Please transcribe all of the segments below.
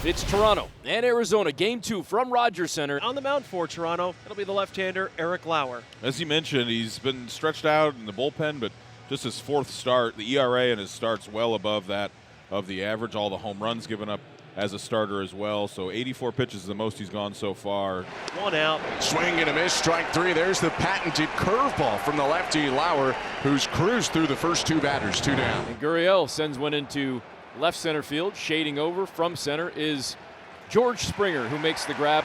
It's Toronto and Arizona, Game 2 from Rogers Center. On the mound for Toronto, it'll be the left-hander, Eric Lauer. As you mentioned, he's been stretched out in the bullpen, but just his fourth start, the ERA in his start's well above that of the average. All the home runs given up as a starter as well. So 84 pitches is the most he's gone so far. 1 out. Swing and a miss, strike 3. There's the patented curveball from the lefty Lauer, who's cruised through the first 2 batters, 2 down. And Gurriel sends one into left center field. Shading over from center is George Springer, who makes the grab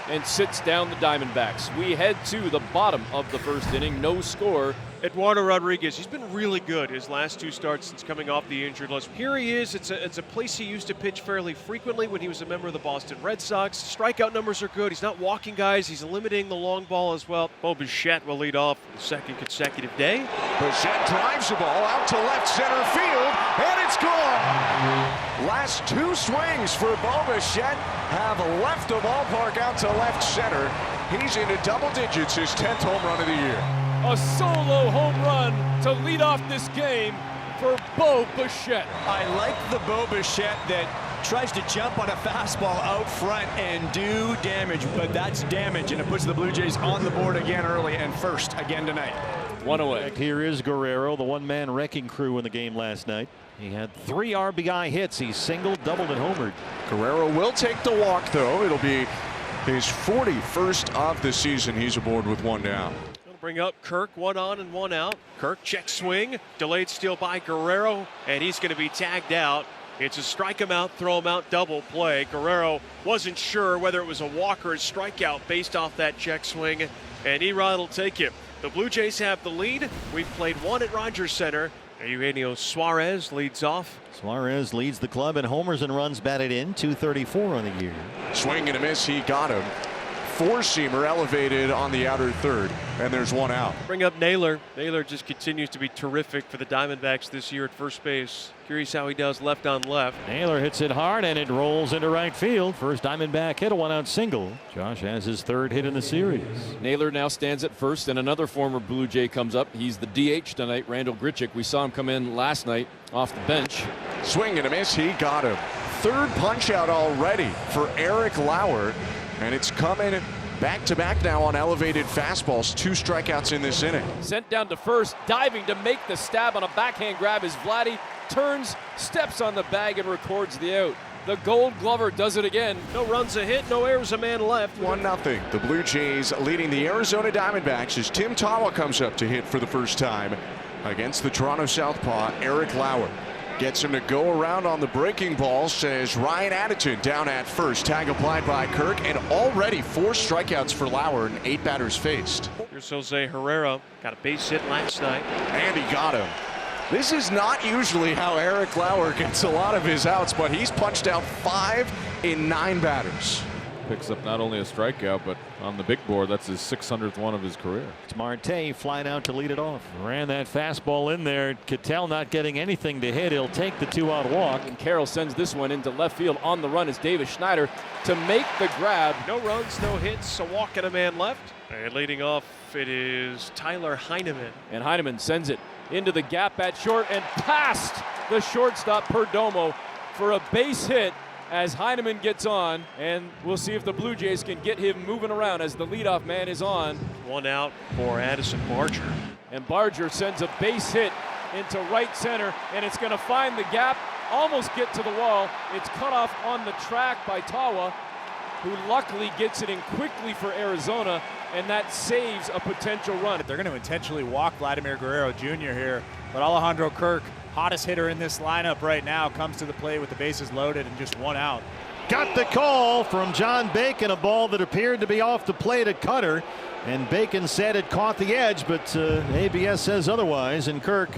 and sits down the Diamondbacks. We head to the bottom of the first inning. No score. Eduardo Rodriguez, he's been really good his last 2 starts since coming off the injured list. Here he is. It's a place he used to pitch fairly frequently when he was a member of the Boston Red Sox. Strikeout numbers are good. He's not walking guys. He's limiting the long ball as well. Bo Bichette will lead off the 2nd consecutive day. Bichette drives the ball out to left center field, and it's gone. Last 2 swings for Bo Bichette have left the ballpark out to left center. He's into double digits, his 10th home run of the year. A solo home run to lead off this game for Bo Bichette. I like the Bo Bichette that tries to jump on a fastball out front and do damage, but that's damage, and it puts the Blue Jays on the board again early and first again tonight. 1 away. Here is Guerrero, the one-man wrecking crew in the game last night. He had 3 RBI hits. He singled, doubled, and homered. Guerrero will take the walk, though. It'll be his 41st of the season. He's aboard with 1 down. Bring up Kirk, 1 on and 1 out. Kirk check swing, delayed steal by Guerrero, and he's going to be tagged out. It's a strike him out, throw him out, double play. Guerrero wasn't sure whether it was a walk or a strikeout based off that check swing, and Erod will take it. The Blue Jays have the lead. We've played 1 at Rogers Center. Eugenio Suarez leads off. Suarez leads the club in homers and runs batted in, 234 on the year. Swing and a miss, he got him. 4-seamer elevated on the outer third, and there's 1 out. Bring up Naylor. Naylor just continues to be terrific for the Diamondbacks this year at first base. Curious how he does left on left. Naylor hits it hard, and it rolls into right field. First Diamondback hit, a 1-out single. Josh has his 3rd hit in the series. Naylor now stands at first, and another former Blue Jay comes up. He's the DH tonight, Randall Grichuk. We saw him come in last night off the bench. Swing and a miss, he got him. 3rd punch out already for Eric Lauer, and it's coming back-to-back now on elevated fastballs. 2 strikeouts in this inning. Sent down to first, diving to make the stab on a backhand grab is Vladdy. Turns, steps on the bag, and records the out. The Gold Glover does it again. No runs a hit, no errors, a man left. 1-0. The Blue Jays leading the Arizona Diamondbacks as Tim Tawa comes up to hit for the first time against the Toronto Southpaw, Eric Lauer. Gets him to go around on the breaking ball, says Ryan Addington down at first. Tag applied by Kirk, and already 4 strikeouts for Lauer and 8 batters faced. Here's Jose Herrera. Got a base hit last night. And he got him. This is not usually how Eric Lauer gets a lot of his outs, but he's punched out 5 in 9 batters. Picks up not only a strikeout, but on the big board, that's his 600th one of his career. It's Marte flying out to lead it off. Ran that fastball in there. Cattell not getting anything to hit. He'll take the 2-out walk. And Carroll sends this one into left field. On the run is Davis Schneider to make the grab. No runs, no hits, a walk and a man left. And leading off, it is Tyler Heineman. And Heineman sends it into the gap at short and past the shortstop Perdomo for a base hit as Heineman gets on, and we'll see if the Blue Jays can get him moving around as the leadoff man is on. 1 out for Addison Barger. And Barger sends a base hit into right center, and it's going to find the gap, almost get to the wall. It's cut off on the track by Tawa, who luckily gets it in quickly for Arizona, and that saves a potential run. They're going to intentionally walk Vladimir Guerrero Jr. here, but Alejandro Kirk, hottest hitter in this lineup right now, comes to the plate with the bases loaded and just 1 out. Got the call from John Bacon, a ball that appeared to be off the plate at Cutter, and Bacon said it caught the edge, but ABS says otherwise, and Kirk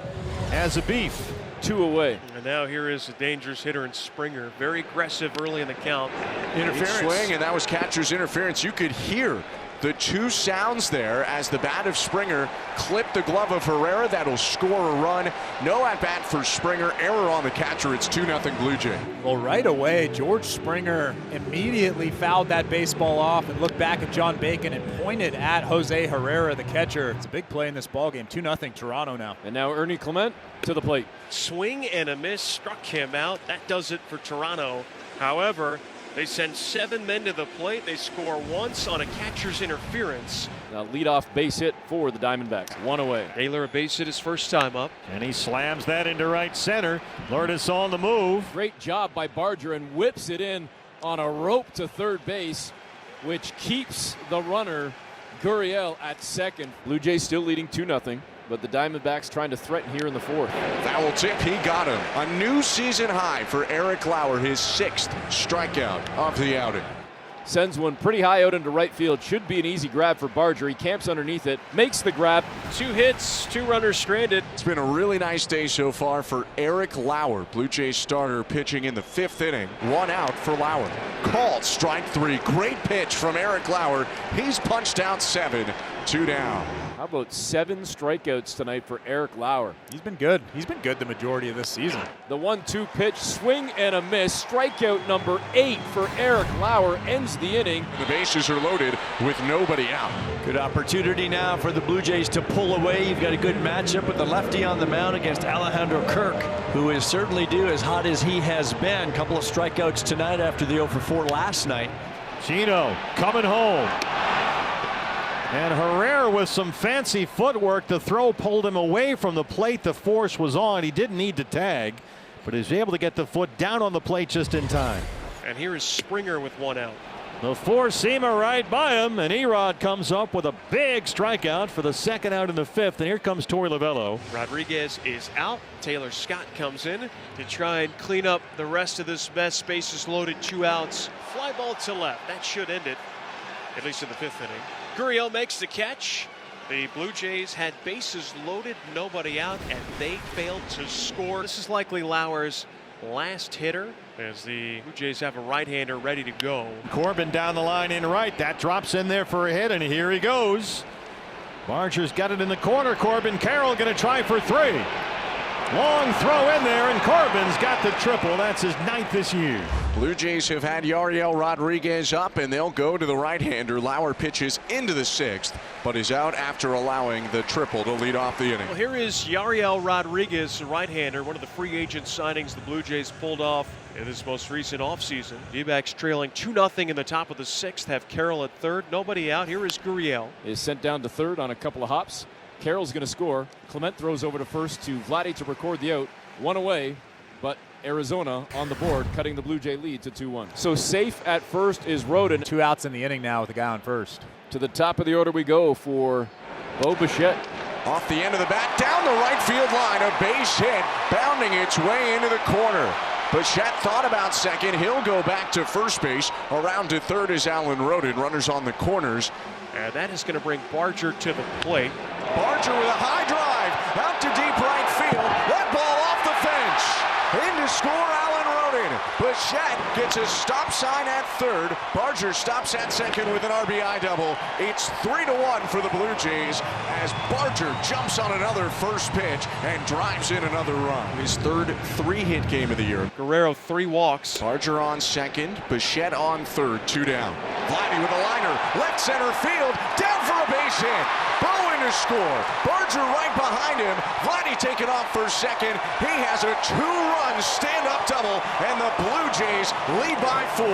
has a beef. 2 away. And now here is a dangerous hitter in Springer. Very aggressive early in the count. Interference. Swing, and that was catcher's interference. You could hear the 2 sounds there as the bat of Springer clipped the glove of Herrera. That'll score a run. No at bat for Springer. Error on the catcher. It's 2-0 Blue Jay. Well, right away, George Springer immediately fouled that baseball off and looked back at John Bacon and pointed at Jose Herrera, the catcher. It's a big play in this ballgame. 2-0 Toronto now. And now Ernie Clement to the plate. Swing and a miss struck him out. That does it for Toronto. However, They send 7 men to the plate. They score once on a catcher's interference. A leadoff base hit for the Diamondbacks. One away. Naylor a base hit his first time up. And he slams that into right center. Lourdes on the move. Great job by Barger and whips it in on a rope to third base, which keeps the runner Gurriel at second. Blue Jays still leading 2-0. But the Diamondbacks trying to threaten here in the fourth. Foul tip, he got him. A new season high for Eric Lauer, his 6th strikeout of the outing. Sends one pretty high out into right field. Should be an easy grab for Barger. He camps underneath it, makes the grab. 2 hits, 2 runners stranded. It's been a really nice day so far for Eric Lauer. Blue Jays starter pitching in the 5th inning. 1 out for Lauer. Called strike 3. Great pitch from Eric Lauer. He's punched out 7. 2 down. How about 7 strikeouts tonight for Eric Lauer? He's been good. He's been good the majority of this season. The 1-2 pitch, swing and a miss. Strikeout number 8 for Eric Lauer ends the inning. The bases are loaded with nobody out. Good opportunity now for the Blue Jays to pull away. You've got a good matchup with the lefty on the mound against Alejandro Kirk, who is certainly due as hot as he has been. Couple of strikeouts tonight after the 0-for-4 last night. Chino coming home. And Herrera with some fancy footwork. The throw pulled him away from the plate. The force was on. He didn't need to tag, but he was able to get the foot down on the plate just in time. And here is Springer with 1 out. The 4-seamer right by him, and Erod comes up with a big strikeout for the 2nd out in the 5th. And here comes Torey Lovullo. Rodriguez is out. Taylor Scott comes in to try and clean up the rest of this mess. Bases loaded, 2 outs. Fly ball to left. That should end it, at least in the 5th inning. Gurriel makes the catch. The Blue Jays had bases loaded, nobody out, and they failed to score. This is likely Lauer's last hitter, as the Blue Jays have a right-hander ready to go. Corbin down the line in right. That drops in there for a hit, and here he goes. Barger's got it in the corner. Corbin Carroll going to try for 3. Long throw in there, and Corbin's got the triple. That's his 9th this year. Blue Jays have had Yariel Rodriguez up, and they'll go to the right-hander. Lauer pitches into the 6th, but is out after allowing the triple to lead off the inning. Well, here is Yariel Rodriguez, the right-hander, one of the free agent signings the Blue Jays pulled off in this most recent offseason. D-backs trailing 2-0 in the top of the 6th, have Carroll at 3rd. Nobody out. Here is Gurriel. Is sent down to 3rd on a couple of hops. Carroll's going to score. Clement throws over to 1st to Vladdy to record the out. 1 away, but Arizona on the board, cutting the Blue Jay lead to 2-1. So safe at 1st is Rodin. 2 outs in the inning now with the guy on 1st. To the top of the order we go for Bo Bichette. Off the end of the bat, down the right field line, a base hit, bounding its way into the corner. Bichette thought about 2nd. He'll go back to 1st base. Around to 3rd is Alan Rodin. Runners on the corners. And that is going to bring Barger to the plate. Barger with a high drive out to deep right field. That ball off the fence. In to score, Alan Rodin. Bichette gets a stop sign at 3rd. Barger stops at 2nd with an RBI double. It's 3-1 for the Blue Jays as Barger jumps on another 1st pitch and drives in another run. His 3rd 3-hit game of the year. Guerrero 3 walks. Barger on 2nd, Bichette on 3rd, 2 down. Vladdy with a liner, left center field, down for a base hit. Bowen to score. Barger right behind him. Vladdy taking off for 2nd. He has a 2-run stand-up double, and the Blue Jays lead by 4.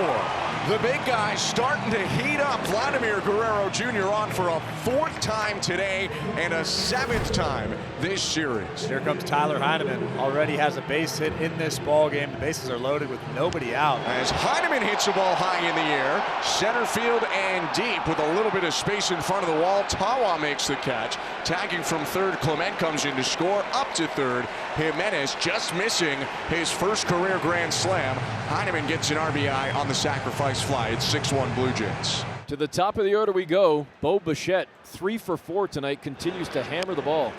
The big guy starting to heat up. Vladimir Guerrero Jr. on for a 4th time today and a 7th time this series. Here comes Tyler Heineman. Already has a base hit in this ball game. The bases are loaded with nobody out. As Heineman hits the ball high in the air, center field and deep with a little bit of space in front of the wall. Tawa makes the catch. Tagging from 3rd, Clement comes in to score. Up to 3rd, Jimenez just missing his 1st career grand slam. Heineman gets an RBI on the sacrifice fly. It's 6-1 Blue Jays. To the top of the order we go. Bo Bichette, 3 for 4 tonight, continues to hammer the ball.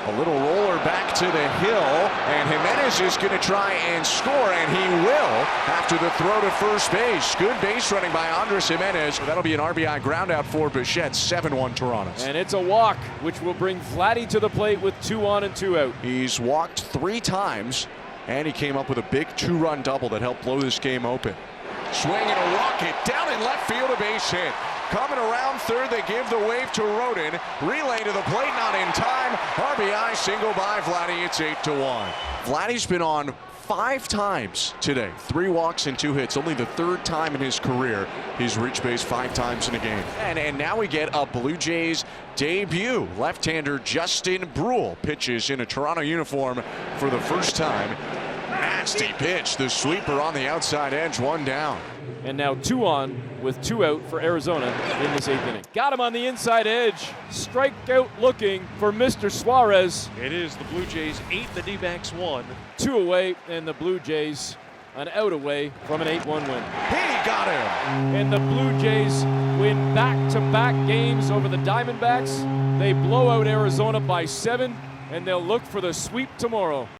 A little roller back to the hill, and Jimenez is going to try and score, and he will after the throw to 1st base. Good base running by Andres Jimenez. That'll be an RBI groundout for Bichette. 7-1 Toronto. And it's a walk, which will bring Vladdy to the plate with 2 on and 2 out. He's walked 3 times, and he came up with a big 2-run double that helped blow this game open. Swing and a rocket down in left field, a base hit. Coming around 3rd, they give the wave to Rodin. Relay to the plate, not in time. RBI single by Vladdy. It's 8-1. Vladdy's been on 5 times today. 3 walks and 2 hits. Only the 3rd time in his career he's reached base 5 times in a game. And now we get a Blue Jays debut. Left-hander Justin Brule pitches in a Toronto uniform for the first time. Nasty pitch. The sweeper on the outside edge. 1 down. And now 2 on with 2 out for Arizona in this 8th inning. Got him on the inside edge. Strikeout looking for Mr. Suarez. It is the Blue Jays 8, the D-backs 1. 2 away, and the Blue Jays an out away from an 8-1 win. He got him. And the Blue Jays win back-to-back games over the Diamondbacks. They blow out Arizona by 7, and they'll look for the sweep tomorrow.